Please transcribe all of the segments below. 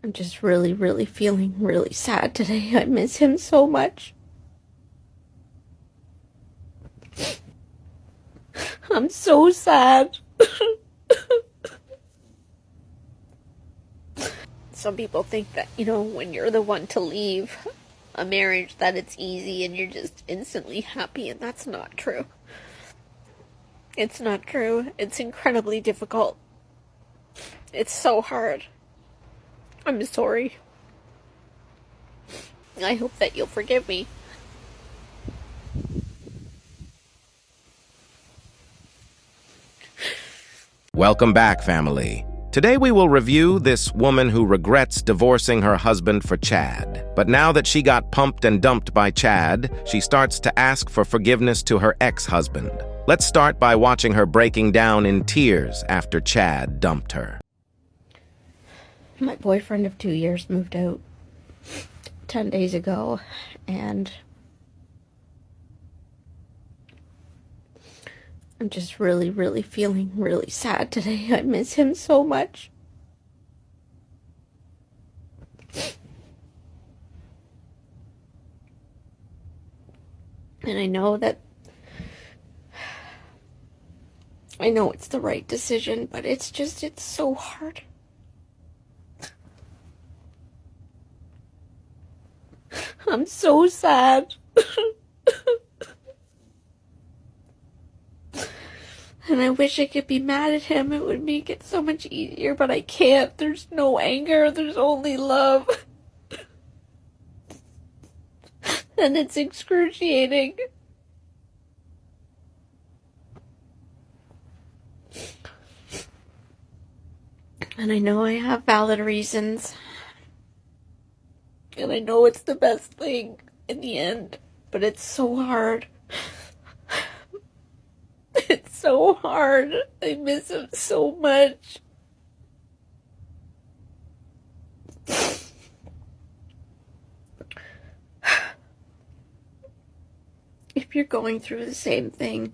I'm just really feeling really sad today. I miss him so much. I'm so sad. Some people think that, when you're the one to leave a marriage, that it's easy and you're just instantly happy, and that's not true. It's not true. It's incredibly difficult. It's so hard. I'm sorry. I hope that you'll forgive me. Welcome back, family. Today we will review this woman who regrets divorcing her husband for Chad. But now that she got pumped and dumped by Chad, she starts to ask for forgiveness to her ex-husband. Let's start by watching her breaking down in tears after Chad dumped her. My boyfriend of 2 years moved out 10 days ago, and I'm just really feeling really sad today. I miss him so much. And I know it's the right decision, but it's so hard. I'm so sad. And I wish I could be mad at him. It would make it so much easier, but I can't. There's no anger. There's only love. And it's excruciating. And I know I have valid reasons. And I know it's the best thing in the end. But it's so hard. It's so hard. I miss him so much. If you're going through the same thing,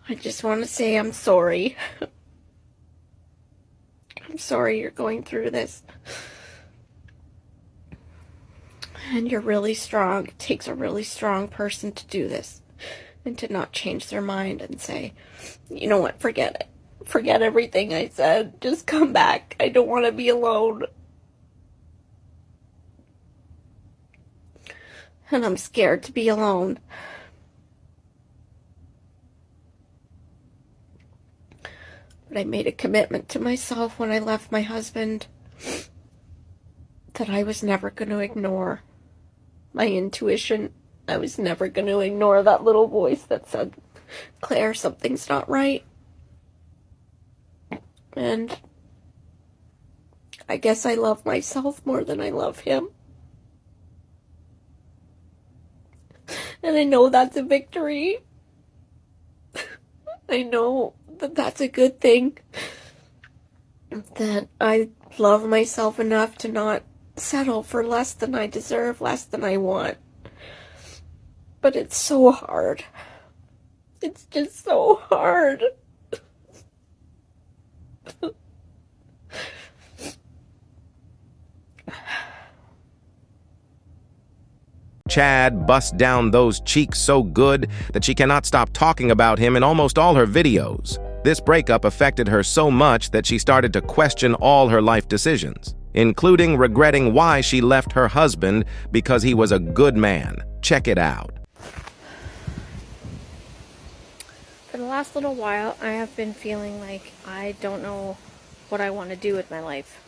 I just want to say I'm sorry. I'm sorry you're going through this. And you're really strong. It takes a really strong person to do this. And to not change their mind and say, you know what, forget it. Forget everything I said. Just come back. I don't want to be alone. And I'm scared to be alone. But I made a commitment to myself when I left my husband that I was never going to ignore my intuition. I was never going to ignore that little voice that said, Claire, something's not right. And I guess I love myself more than I love him. And I know that's a victory. I know that that's a good thing. That I love myself enough to not settle for less than I deserve, less than I want. But it's so hard. It's just so hard. Chad busts down those cheeks so good that she cannot stop talking about him in almost all her videos. This breakup affected her so much that she started to question all her life decisions, including regretting why she left her husband because he was a good man. Check it out. For the last little while, I have been feeling like I don't know what I want to do with my life.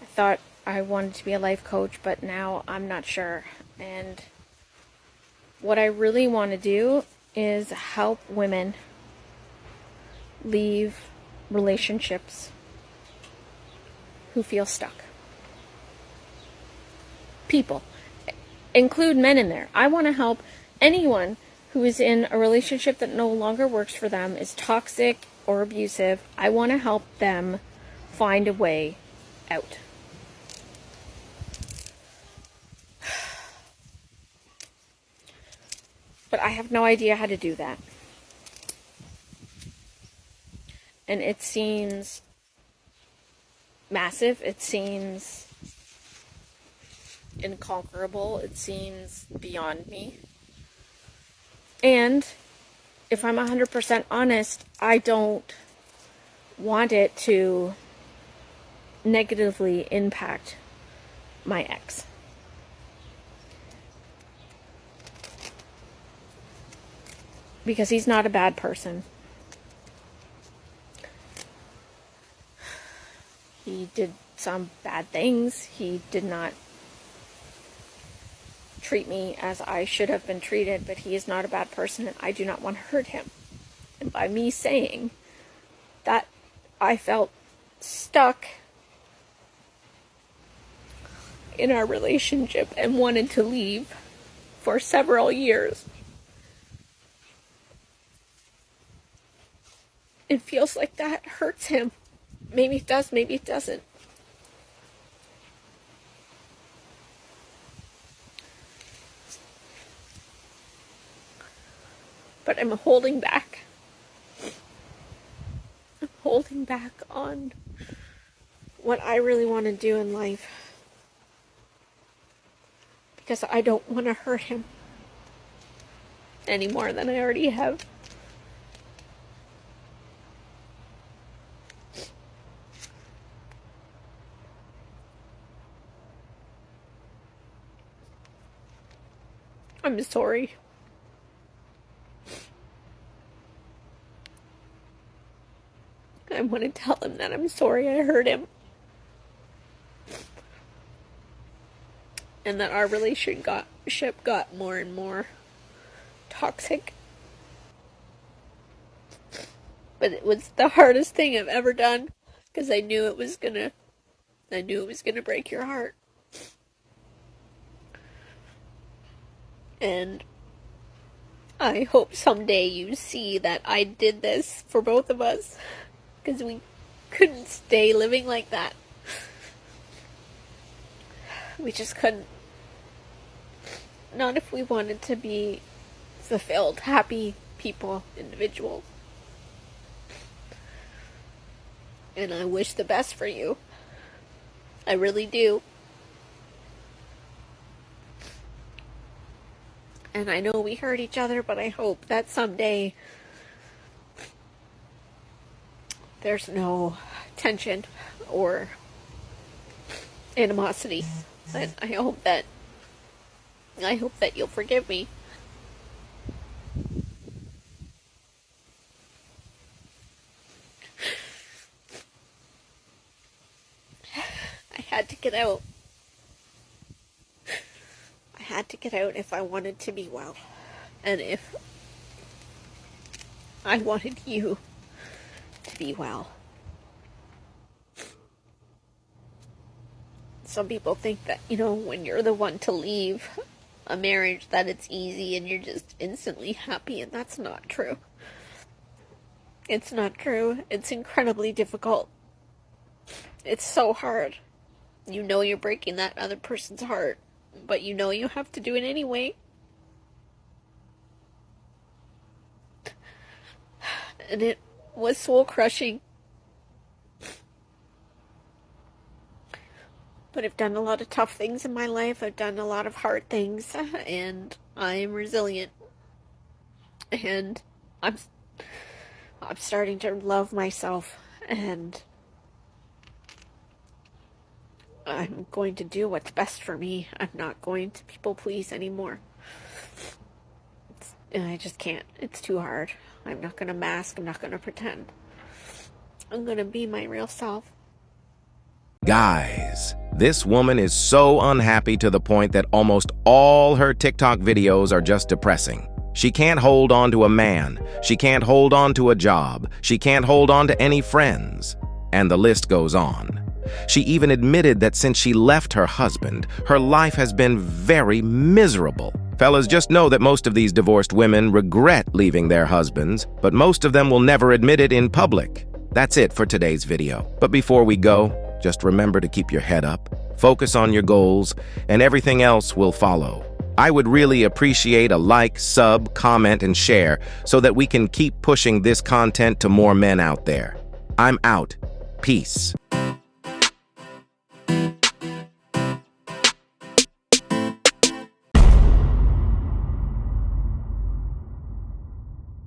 I thought I wanted to be a life coach, but now I'm not sure. And what I really want to do is help women leave relationships who feel stuck. People. Include men in there. I want to help anyone who is in a relationship that no longer works for them, is toxic or abusive. I want to help them find a way out. But I have no idea how to do that. And it seems massive. It seems inconquerable. It seems beyond me. And if I'm 100% honest, I don't want it to negatively impact my ex. Because he's not a bad person. He did some bad things. He did not treat me as I should have been treated, but he is not a bad person, and I do not want to hurt him. And by me saying that, I felt stuck in our relationship and wanted to leave for several years. It feels like that hurts him. Maybe it does, maybe it doesn't. But I'm holding back. I'm holding back on what I really want to do in life. Because I don't want to hurt him any more than I already have. I'm sorry. I want to tell him that I'm sorry I hurt him. And that our relationship got more and more toxic. But it was the hardest thing I've ever done. Because I knew it was gonna break your heart. And I hope someday you see that I did this for both of us. Because we couldn't stay living like that. We just couldn't. Not if we wanted to be fulfilled, happy people, individuals. And I wish the best for you. I really do. And I know we hurt each other, but I hope that someday there's no tension or animosity. And I hope that you'll forgive me. I had to get out. I had to get out if I wanted to be well. And if I wanted you to be well. Some people think that, when you're the one to leave a marriage, that it's easy and you're just instantly happy, and that's not true. It's not true. It's incredibly difficult. It's so hard. You know you're breaking that other person's heart, but you know you have to do it anyway. And it was soul-crushing. But I've done a lot of tough things in my life. I've done a lot of hard things, and I am resilient. And I'm starting to love myself, and I'm going to do what's best for me. I'm not going to people please anymore. I just can't. It's too hard. I'm not going to mask. I'm not going to pretend. I'm going to be my real self. Guys, this woman is so unhappy to the point that almost all her TikTok videos are just depressing. She can't hold on to a man. She can't hold on to a job. She can't hold on to any friends. And the list goes on. She even admitted that since she left her husband, her life has been very miserable. Fellas, just know that most of these divorced women regret leaving their husbands, but most of them will never admit it in public. That's it for today's video. But before we go, just remember to keep your head up, focus on your goals, and everything else will follow. I would really appreciate a like, sub, comment, and share so that we can keep pushing this content to more men out there. I'm out. Peace.